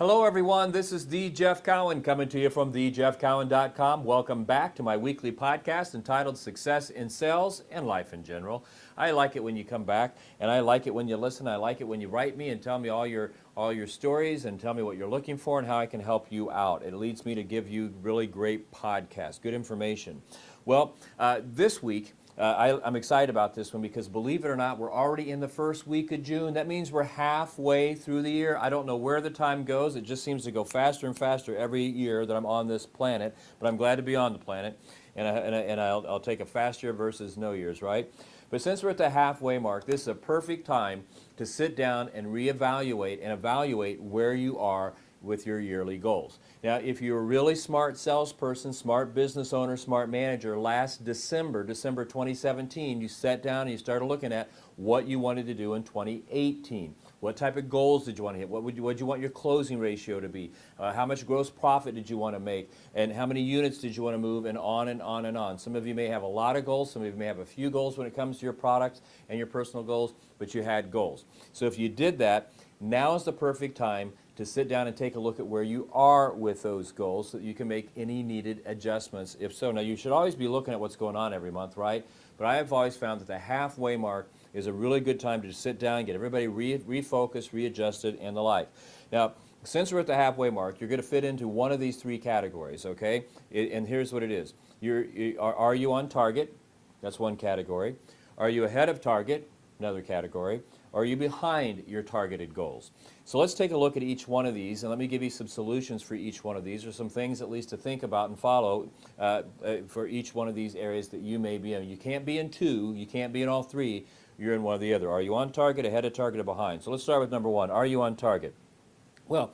Hello everyone, this is the Jeff Cowan coming to you from thejeffcowan.com. Welcome back to my weekly podcast entitled Success in Sales and Life in General. I like it when you come back, and I like it when you listen. I like it when you write me and tell me all your stories and tell me what you're looking for and how I can help you out. It leads me to give you really great podcasts, good information. Well, this week, I'm excited about this one because, believe it or not, we're already in the first week of June. That means we're halfway through the year. I don't know where the time goes. It just seems to go faster and faster every year that I'm on this planet. But I'm glad to be on the planet, and I'll take a fast year versus no years, right? But since we're at the halfway mark, this is a perfect time to sit down and reevaluate and evaluate where you are with your yearly goals. Now, if you're a really smart salesperson, smart business owner, smart manager, last December 2017, you sat down and you started looking at what you wanted to do in 2018. What type of goals did you want to hit? What would you want your closing ratio to be? How much gross profit did you want to make? And how many units did you want to move? And on and on and on. Some of you may have a lot of goals. Some of you may have a few goals when it comes to your products and your personal goals, but you had goals. So if you did that, now is the perfect time to sit down and take a look at where you are with those goals so that you can make any needed adjustments if so. Now, you should always be looking at what's going on every month, right? But I have always found that the halfway mark is a really good time to sit down, get everybody refocused, readjusted, and the like. Now, since we're at the halfway mark, you're going to fit into one of these three categories, okay? And here's what it is. Are you on target? That's one category. Are you ahead of target? Another category. Are you behind your targeted goals? So let's take a look at each one of these, and let me give you some solutions for each one of these, or some things at least to think about and follow for each one of these areas that you may be in. You can't be in two, you can't be in all three, you're in one or the other. Are you on target, ahead of target, or behind? So let's start with number one. Are you on target? Well,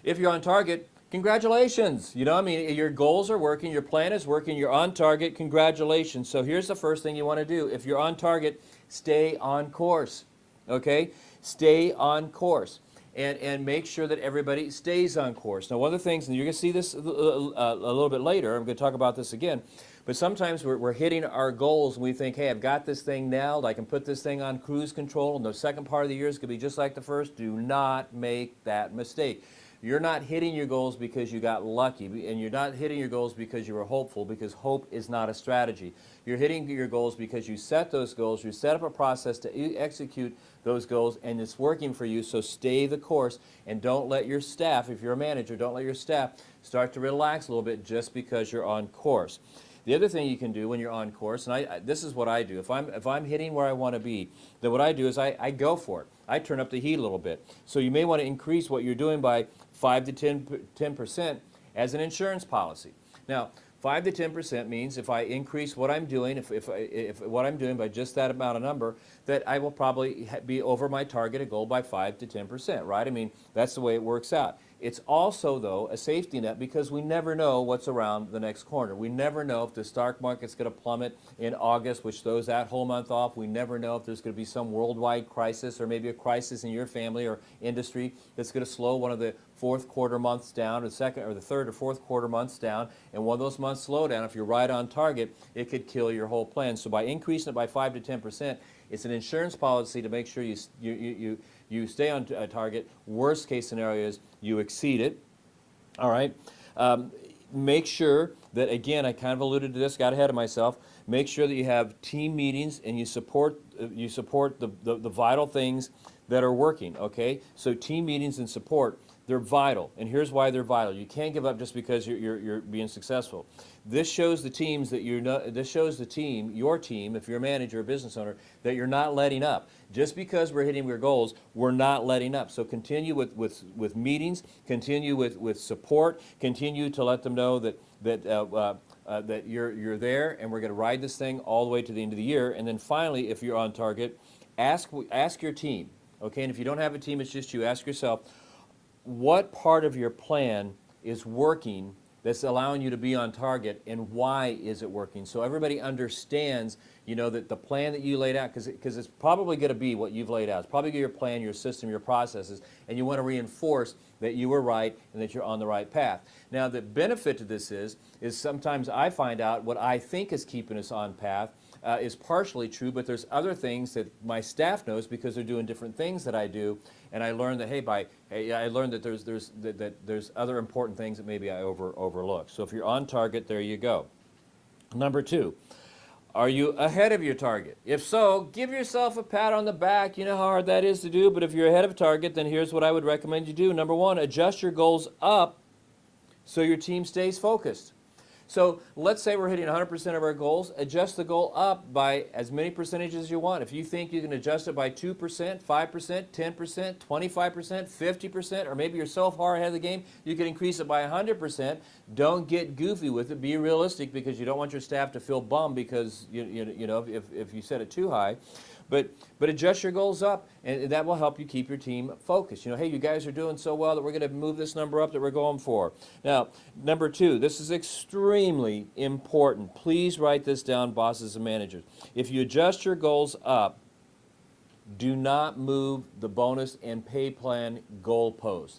if you're on target, congratulations. You know, I mean, your goals are working, your plan is working, you're on target, congratulations. So here's the first thing you want to do. If you're on target, stay on course. Okay? Stay on course. And make sure that everybody stays on course. Now, one of the things, and you're going to see this a little bit later, I'm going to talk about this again, but sometimes we're hitting our goals and we think, hey, I've got this thing nailed, I can put this thing on cruise control, and the second part of the year is going to be just like the first. Do not make that mistake. You're not hitting your goals because you got lucky, and you're not hitting your goals because you were hopeful, because hope is not a strategy. You're hitting your goals because you set those goals, you set up a process to execute those goals, and it's working for you, so stay the course, and don't let your staff, if you're a manager, don't let your staff start to relax a little bit just because you're on course. The other thing you can do when you're on course, and this is what I do, if I'm hitting where I want to be, then what I do is I go for it. I turn up the heat a little bit. So you may want to increase what you're doing by 5 to 10% as an insurance policy. Now, 5 to 10% means if I increase what I'm doing, if what I'm doing by just that amount of number, that I will probably be over my targeted goal by 5 to 10%, right? I mean, that's the way it works out. It's also, though, a safety net because we never know what's around the next corner. We never know if the stock market's going to plummet in August, which throws that whole month off. We never know if there's going to be some worldwide crisis or maybe a crisis in your family or industry that's going to slow one of the fourth quarter months down, or the second or the third or fourth quarter months down. And one of those months slow down, if you're right on target, it could kill your whole plan. So by increasing it by 5 to 10%, it's an insurance policy to make sure you stay on target. Worst case scenario is you exceed it. All right. Make sure that, again, I kind of alluded to this, got ahead of myself. Make sure that you have team meetings and you support the vital things that are working. Okay. So team meetings and support, they're vital, and here's why they're vital. You can't give up just because you're being successful. This shows the teams that you're not. This shows the team, your team, if you're a manager or business owner, that you're not letting up. Just because we're hitting your goals, we're not letting up. So continue with meetings, continue with support, continue to let them know that you're there, and we're going to ride this thing all the way to the end of the year. And then finally, if you're on target, ask your team. Okay, and if you don't have a team, it's just you. Ask yourself, what part of your plan is working that's allowing you to be on target, and why is it working? So everybody understands, you know, that the plan that you laid out, because it's probably going to be what you've laid out. It's probably your plan, your system, your processes, and you want to reinforce that you were right and that you're on the right path. Now, the benefit to this is sometimes I find out what I think is keeping us on path. is partially true, but there's other things that my staff knows because they're doing different things that I do, and I learned that I learned that there's other important things that maybe I overlook. So if you're on target, there you go. Number 2. Are you ahead of your target? If so, give yourself a pat on the back. You know how hard that is to do, but if you're ahead of target, then here's what I would recommend you do. Number 1, adjust your goals up so your team stays focused. So let's say we're hitting 100% of our goals. Adjust the goal up by as many percentages as you want. If you think you can adjust it by 2%, 5%, 10%, 25%, 50%, or maybe you're so far ahead of the game, you can increase it by 100%. Don't get goofy with it. Be realistic because you don't want your staff to feel bummed because you know if you set it too high. But adjust your goals up, and that will help you keep your team focused. You know, hey, you guys are doing so well that we're going to move this number up that we're going for. Now, number 2, this is extremely important. Please write this down, bosses and managers. If you adjust your goals up, do not move the bonus and pay plan goalpost.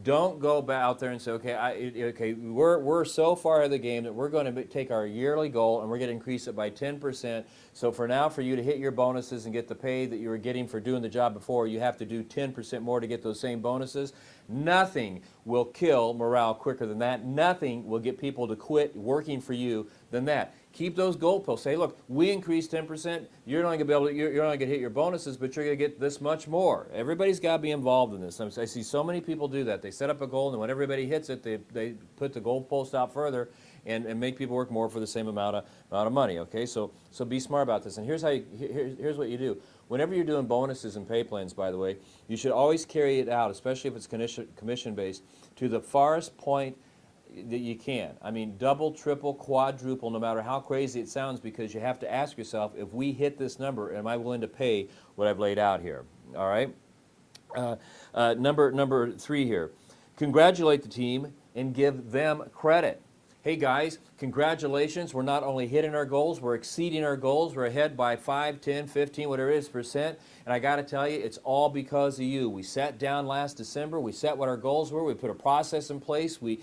Don't go out there and say, okay, we're so far ahead of the game that we're going to take our yearly goal and we're going to increase it by 10%. So for now, for you to hit your bonuses and get the pay that you were getting for doing the job before, you have to do 10% more to get those same bonuses. Nothing will kill morale quicker than that. Nothing will get people to quit working for you than that. Keep those goalposts. Say, look, we increased 10%. You're not going to hit your bonuses, but you're going to get this much more. Everybody's got to be involved in this. I see so many people do that. They set up a goal, and when everybody hits it, they put the goalpost out further and make people work more for the same amount of money. Okay, so be smart about this. And here's what you do. Whenever you're doing bonuses and pay plans, by the way, you should always carry it out, especially if it's commission-based, to the farthest point that you can. I mean, double, triple, quadruple, no matter how crazy it sounds, because you have to ask yourself, if we hit this number, am I willing to pay what I've laid out here? All right? Number 3 here. Congratulate the team and give them credit. Hey guys, congratulations. We're not only hitting our goals, we're exceeding our goals. We're ahead by 5, 10, 15, whatever it is, percent. And I got to tell you, it's all because of you. We sat down last December. We set what our goals were. We put a process in place. We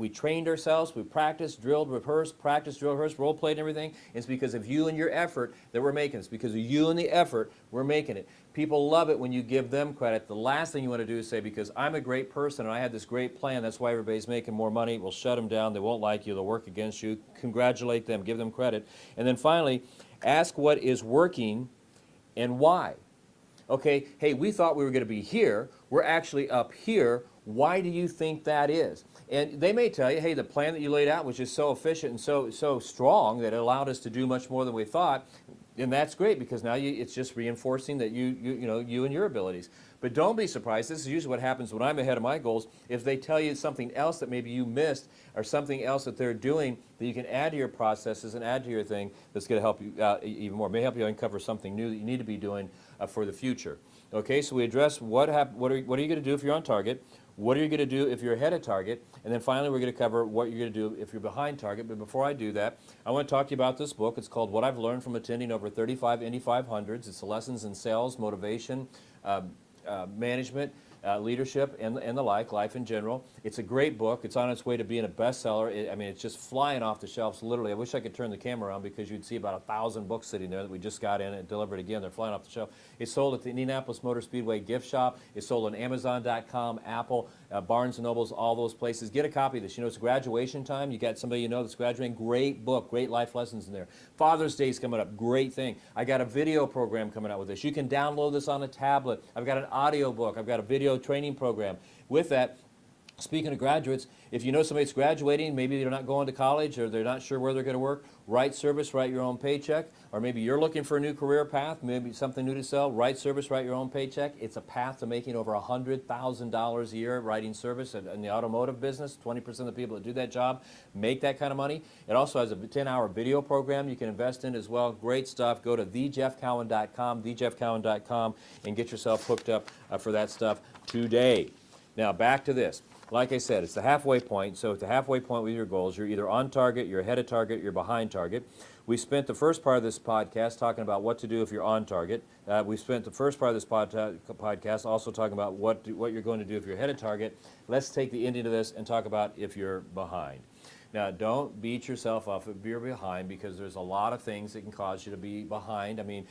trained ourselves. We practiced, drilled, rehearsed, practiced, drilled, rehearsed, role played, and everything. It's because of you and your effort that we're making it. It's because of you and the effort we're making it. People love it when you give them credit. The last thing you want to do is say, because I'm a great person and I had this great plan, that's why everybody's making more money. We'll shut them down. They won't like you. They'll work against you. Congratulate them. Give them credit. And then finally, ask what is working and why. Okay, hey, we thought we were going to be here. We're actually up here. Why do you think that is? And they may tell you, hey, the plan that you laid out was just so efficient and so strong that it allowed us to do much more than we thought. And that's great, because now it's just reinforcing that you and your abilities. But don't be surprised. This is usually what happens when I'm ahead of my goals. If they tell you something else that maybe you missed, or something else that they're doing that you can add to your processes and add to your thing, that's going to help you out even more. It may help you uncover something new that you need to be doing for the future. Okay, so we address what are you going to do if you're on target? What are you going to do if you're ahead of target? And then finally, we're going to cover what you're going to do if you're behind target. But before I do that, I want to talk to you about this book. It's called What I've Learned from Attending Over 35 Indy 500s. It's the lessons in sales, motivation, management, leadership, and the like, life in general. It's a great book. It's on its way to being a bestseller. I mean, it's just flying off the shelves, literally. I wish I could turn the camera around, because you'd see about 1,000 books sitting there that we just got in and delivered again. They're flying off the shelf. It's sold at the Indianapolis Motor Speedway gift shop. It's sold on Amazon.com, Apple, Barnes & Nobles, all those places. Get a copy of this. You know, it's graduation time. You got somebody you know that's graduating. Great book, great life lessons in there. Father's Day's coming up. Great thing. I got a video program coming out with this. You can download this on a tablet. I've got an audio book. I've got a video training program. With that, speaking of graduates, if you know somebody that's graduating, maybe they're not going to college or they're not sure where they're going to work, write service, write your own paycheck. Or maybe you're looking for a new career path, maybe something new to sell, write service, write your own paycheck. It's a path to making over $100,000 a year writing service in the automotive business. 20% of the people that do that job make that kind of money. It also has a 10-hour video program you can invest in as well. Great stuff. Go to thejeffcowan.com, thejeffcowan.com, and get yourself hooked up for that stuff today. Now, back to this. Like I said, it's the halfway point. So at the halfway point with your goals, you're either on target, you're ahead of target, you're behind target. We spent the first part of this podcast talking about what to do if you're on target. We spent the first part of this podcast also talking about what you're going to do if you're ahead of target. Let's take the ending of this and talk about if you're behind. Now, don't beat yourself up if you're behind, because there's a lot of things that can cause you to be behind. I mean,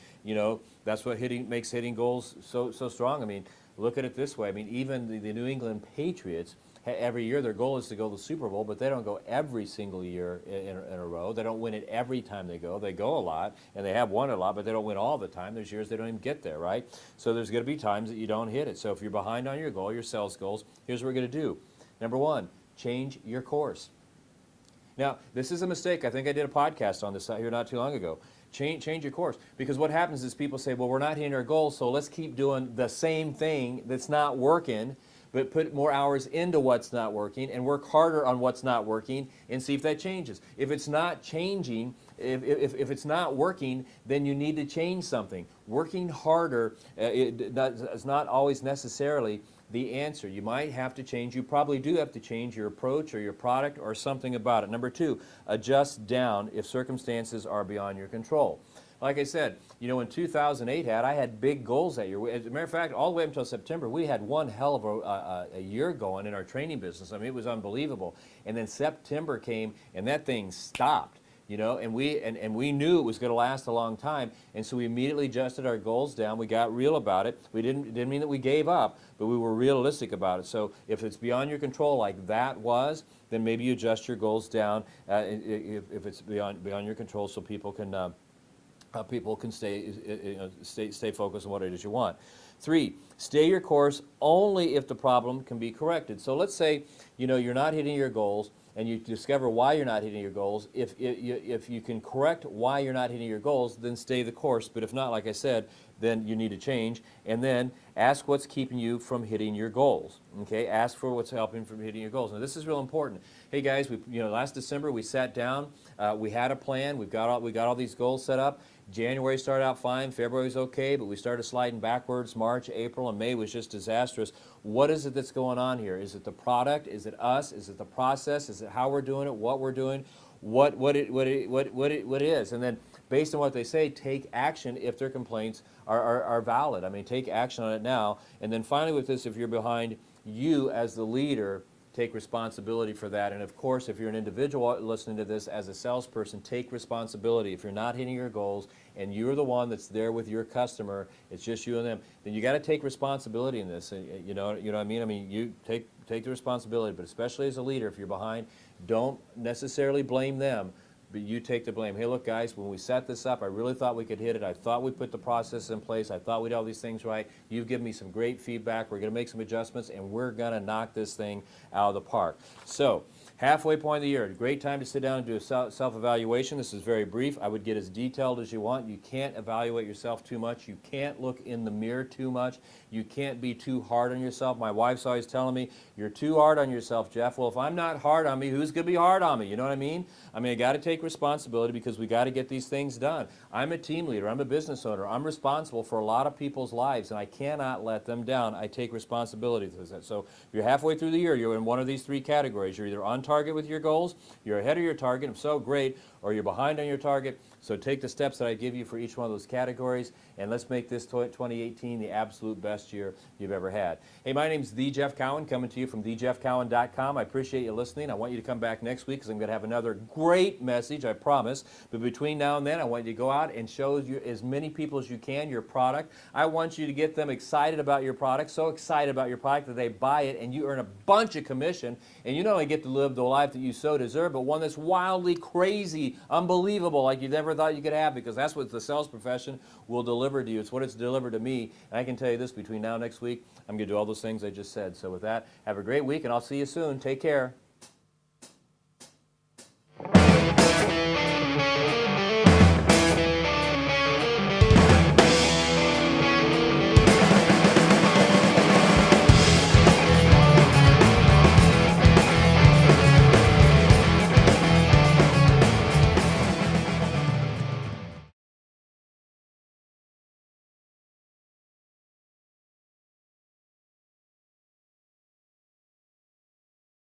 that's what makes hitting goals so strong. I mean, look at it this way. I mean, even the New England Patriots, every year their goal is to go to the Super Bowl, but they don't go every single year in a row. They don't win it every time they go. They go a lot, and they have won a lot, but they don't win all the time. There's years they don't even get there, right? So there's going to be times that you don't hit it. So if you're behind on your goal, your sales goals, here's what we're going to do. Number one, change your course. Now, this is a mistake. I think I did a podcast on this here not too long ago. Change your course. Because what happens is people say, well, we're not hitting our goals, so let's keep doing the same thing that's not working, but put more hours into what's not working and work harder on what's not working and see if that changes. If it's not changing, if it's not working, then you need to change something. Working harder is not always necessarily the answer. You might have to change. You probably do have to change your approach or your product or something about it. Number two, adjust down if circumstances are beyond your control. Like I said, when 2008 I had big goals that year. As a matter of fact, all the way up until September, we had one hell of a year going in our training business. I mean, it was unbelievable. And then September came, and that thing stopped. And we knew it was going to last a long time, and so we immediately adjusted our goals down. We got real about it. It didn't mean that we gave up, but we were realistic about it. So if it's beyond your control, like that was, then maybe you adjust your goals down if it's beyond your control, so people can stay focused on what it is you want. 3, stay your course only if the problem can be corrected. So let's say you're not hitting your goals, and you discover why you're not hitting your goals. If you can correct why you're not hitting your goals, then stay the course. But if not, like I said, then you need to change. And then ask what's keeping you from hitting your goals. Okay, ask for what's helping from hitting your goals. Now this is real important. Hey guys, last December we sat down. We had a plan. We got all these goals set up. January started out fine, February was okay, but we started sliding backwards. March, April, and May was just disastrous. What is it that's going on here? Is it the product? Is it us? Is it the process? Is it how we're doing it? What we're doing? What it is? And then based on what they say, take action if their complaints are valid. I mean, take action on it now. And then finally with this, if you're behind, you as the leader, take responsibility for that. And of course, if you're an individual listening to this as a salesperson, take responsibility. If you're not hitting your goals and you're the one that's there with your customer, it's just you and them, then you got to take responsibility in this. You know what I mean? I mean, you take the responsibility, but especially as a leader, if you're behind, don't necessarily blame them, but you take the blame. Hey, look, guys, when we set this up, I really thought we could hit it. I thought we put the process in place. I thought we'd do all these things right. You've given me some great feedback. We're going to make some adjustments, and we're going to knock this thing out of the park. So, halfway point of the year, great time to sit down and do a self-evaluation. This is very brief. I would get as detailed as you want. You can't evaluate yourself too much. You can't look in the mirror too much. You can't be too hard on yourself. My wife's always telling me, you're too hard on yourself, Jeff. Well, if I'm not hard on me, who's going to be hard on me? You know what I mean? I got to take responsibility because we got to get these things done. I'm a team leader. I'm a business owner. I'm responsible for a lot of people's lives, and I cannot let them down. I take responsibility for that. So if you're halfway through the year, you're in one of these 3 categories. You're either on target with your goals, you're ahead of your target, if so, great, or you're behind on your target. So take the steps that I give you for each one of those categories, and let's make this 2018 the absolute best year you've ever had. Hey, my name's The Jeff Cowan, coming to you from thejeffcowan.com. I appreciate you listening. I want you to come back next week because I'm going to have another great message, I promise. But between now and then, I want you to go out and show you as many people as you can your product. I want you to get them excited about your product, so excited about your product that they buy it, and you earn a bunch of commission, and you not only get to live the life that you so deserve, but one that's wildly crazy, unbelievable, like you never thought you could have, because that's what the sales profession will deliver to you. It's what it's delivered to me. And I can tell you this, between now and next week, I'm going to do all those things I just said. So with that, have a great week, and I'll see you soon. Take care.